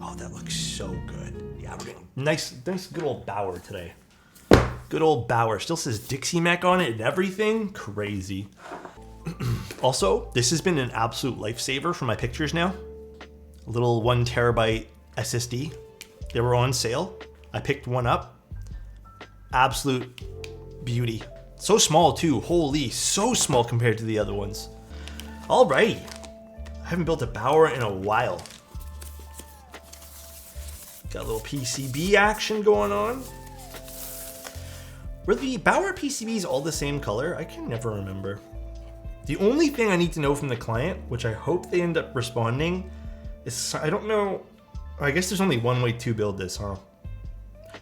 Oh, that looks so good. Yeah, we're doing nice good old Bauer today. Good old Bauer. Still says Dixie Mac on it and everything. Crazy. Also, this has been an absolute lifesaver for my pictures now. A little 1 terabyte SSD. They were on sale. I picked one up. Absolute beauty. So small too. Holy, so small compared to the other ones. Alrighty. I haven't built a Bauer in a while. Got a little PCB action going on. Were the Bauer PCBs all the same color? I can never remember. The only thing I need to know from the client, which I hope they end up responding, is I don't know. I guess there's only one way to build this, huh?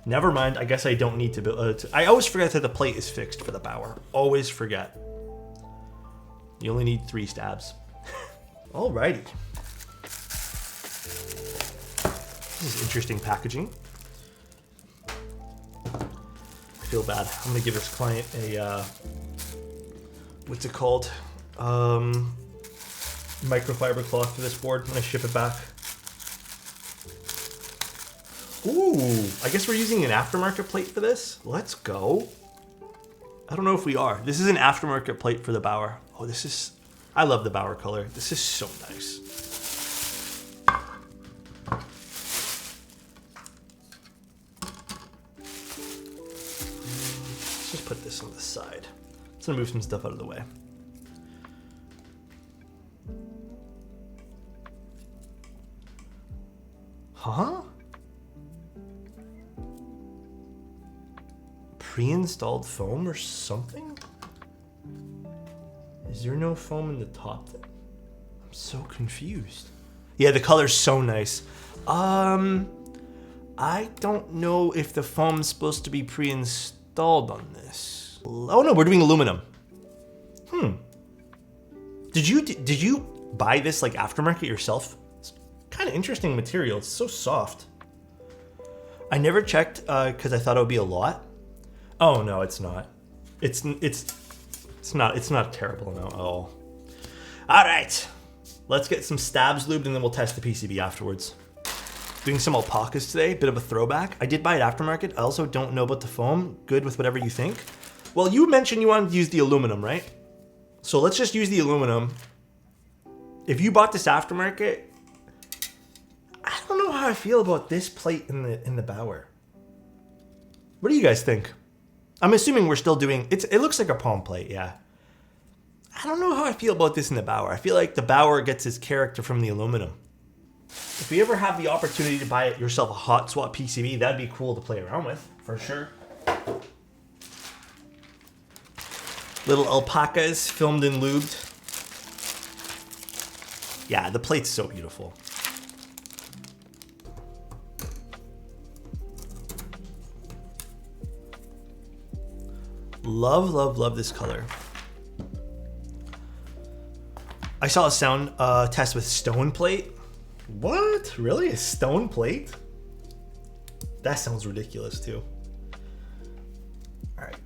Never mind. I guess I don't need to build. I always forget that the plate is fixed for the Bauer. Always forget. You only need 3 stabs. Alrighty. This is interesting packaging. I feel bad. I'm gonna give this client a what's it called? Microfiber cloth for this board when I ship it back. Ooh, I guess we're using an aftermarket plate for this. Let's go. I don't know if we are. This is an aftermarket plate for the Bauer. Oh, this is, I love the Bauer color. This is so nice. Let's just put this on the side. Let's move some stuff out of the way. Huh? Pre-installed foam or something? Is there no foam in the top then? I'm so confused. Yeah, the color's so nice. I don't know if the foam's supposed to be pre-installed on this. Oh no, we're doing aluminum. Did you buy this like aftermarket yourself? It's kind of interesting material. It's so soft. I never checked because I thought it would be a lot. Oh no, it's not. It's not a terrible amount at all. All right, let's get some stabs lubed and then we'll test the PCB afterwards. Doing some alpacas today, bit of a throwback. I did buy it aftermarket. I also don't know about the foam. Good with whatever you think. Well, you mentioned you wanted to use the aluminum, right? So let's just use the aluminum. If you bought this aftermarket, I don't know how I feel about this plate in the Bauer. What do you guys think? I'm assuming we're still doing, it looks like a palm plate, yeah. I don't know how I feel about this in the Bauer. I feel like the Bauer gets its character from the aluminum. If you ever have the opportunity to buy yourself a hot swap PCB, that'd be cool to play around with, for sure. Little alpacas filmed and lubed. Yeah, the plate's so beautiful. Love, love, love this color. I saw a sound test with stone plate. What? Really? A stone plate? That sounds ridiculous too. All right.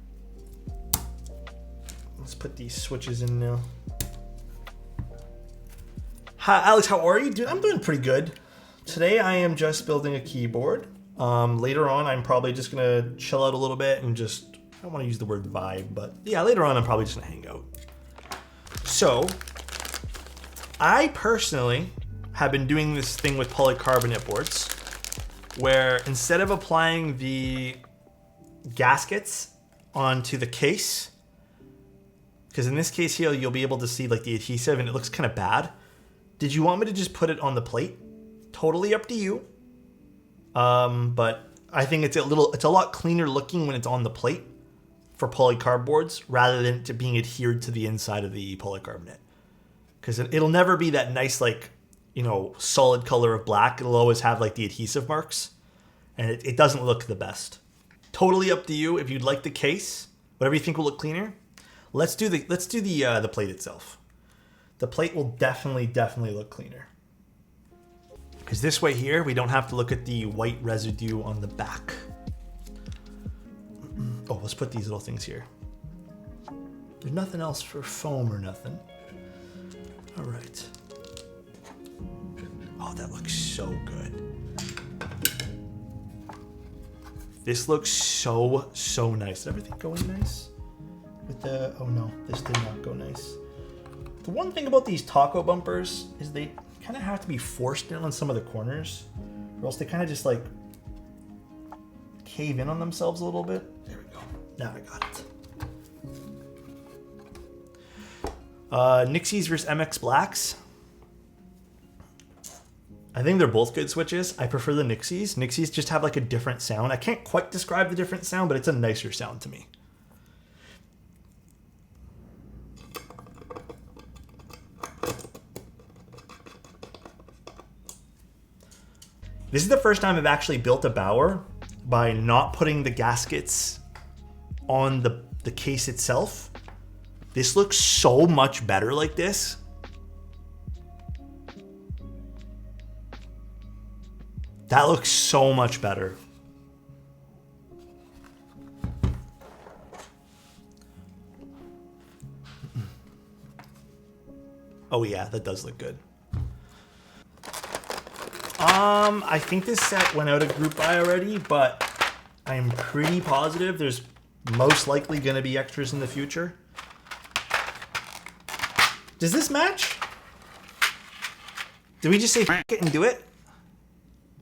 Let's put these switches in now. Hi, Alex, how are you? Dude, I'm doing pretty good. Today I am just building a keyboard. Later on, I'm probably just gonna chill out a little bit and just, I don't want to use the word vibe, but yeah, later on I'm probably just gonna hang out. So, I personally have been doing this thing with polycarbonate boards where instead of applying the gaskets onto the case, because in this case here, you'll be able to see like the adhesive and it looks kind of bad. Did you want me to just put it on the plate? Totally up to you. But I think it's a lot cleaner looking when it's on the plate for polycarb boards rather than it being adhered to the inside of the polycarbonate. Because it'll never be that nice, like, you know, solid color of black. It'll always have like the adhesive marks and it doesn't look the best. Totally up to you. If you'd like the case, whatever you think will look cleaner, let's do the plate itself. The plate will definitely look cleaner. Because this way here, we don't have to look at the white residue on the back. Oh, let's put these little things here. There's nothing else for foam or nothing. All right. Oh, that looks so good. This looks so, so nice. Did everything go in nice? With the, oh no, this did not go nice. The one thing about these taco bumpers is they kind of have to be forced in on some of the corners, or else they kind of just like cave in on themselves a little bit. There we go. Now I got it. Nixies versus MX Blacks. I think they're both good switches. I prefer the Nixies. Nixies just have like a different sound. I can't quite describe the different sound, but it's a nicer sound to me. This is the first time I've actually built a Bauer by not putting the gaskets on the case itself. This looks so much better like this. That looks so much better. Oh yeah, that does look good. I think this set went out of group buy already, but I'm pretty positive there's most likely gonna be extras in the future. Does this match? Did we just say f it and do it?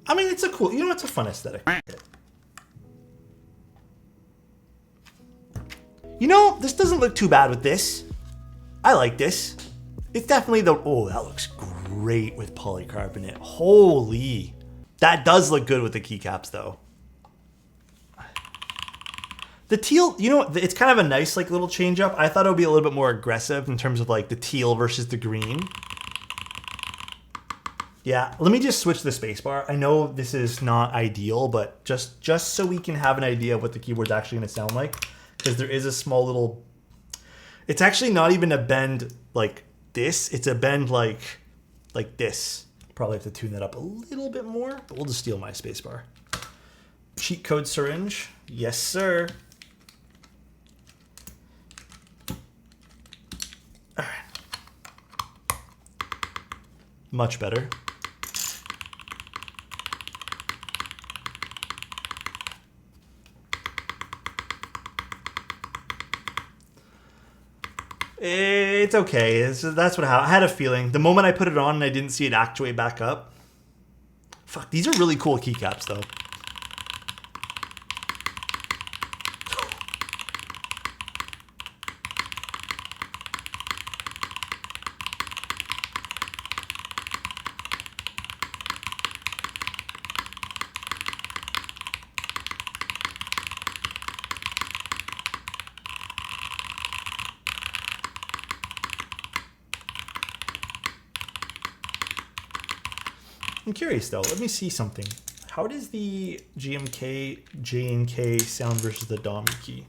I mean, it's a cool, you know, it's a fun aesthetic. You know, this doesn't look too bad with this. I like this. It's definitely the, oh, that looks great with polycarbonate. Holy. That does look good with the keycaps though. The teal, you know, it's kind of a nice like little change up. I thought it would be a little bit more aggressive in terms of like the teal versus the green. Yeah, let me just switch the spacebar. I know this is not ideal, but just so we can have an idea of what the keyboard's actually gonna sound like, because there is a small little, it's actually not even a bend like this, it's a bend like this. Probably have to tune that up a little bit more, but we'll just steal my spacebar. Cheat code syringe, yes sir. All right. Much better. It's okay. That's what I had a feeling. The moment I put it on and I didn't see it actuate back up. Fuck, these are really cool keycaps though. I'm curious though, let me see something. How does the GMK, J&K sound versus the Dom key?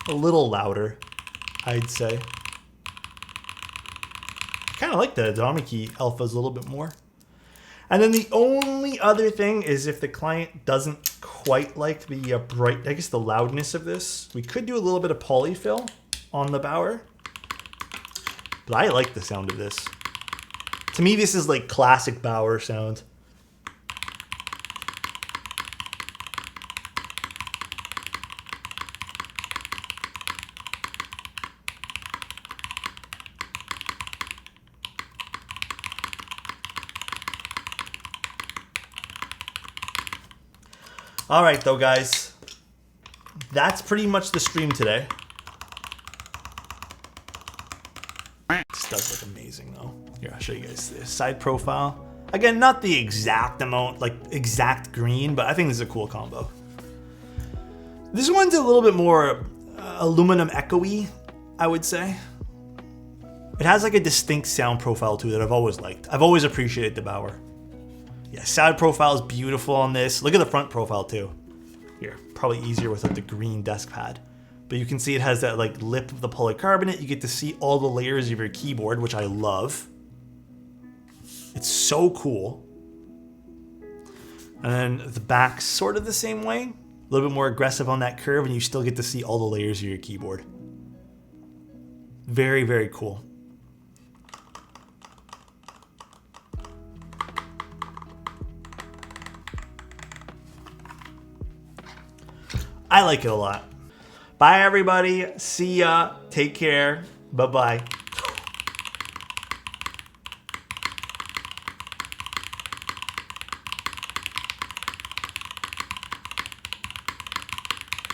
A little louder, I'd say. I kind of like the Dom key alphas a little bit more. And then the only other thing is if the client doesn't quite like the bright, I guess the loudness of this, we could do a little bit of polyfill on the Bauer. But I like the sound of this. To me, this is like classic Bauer sound. All right, though, guys, that's pretty much the stream today. This does look amazing, though. Here, I'll show you guys this side profile. Again, not the exact amount, like exact green, but I think this is a cool combo. This one's a little bit more aluminum echoey, I would say. It has like a distinct sound profile to it that I've always liked. I've always appreciated the Bauer. Yeah, side profile is beautiful on this. Look at the front profile too. Here, probably easier without the green desk pad. But you can see it has that like lip of the polycarbonate. You get to see all the layers of your keyboard, which I love. It's so cool. And then the back's sort of the same way. A little bit more aggressive on that curve, and you still get to see all the layers of your keyboard. Very, very cool. I like it a lot. Bye, everybody. See ya. Take care. Bye-bye.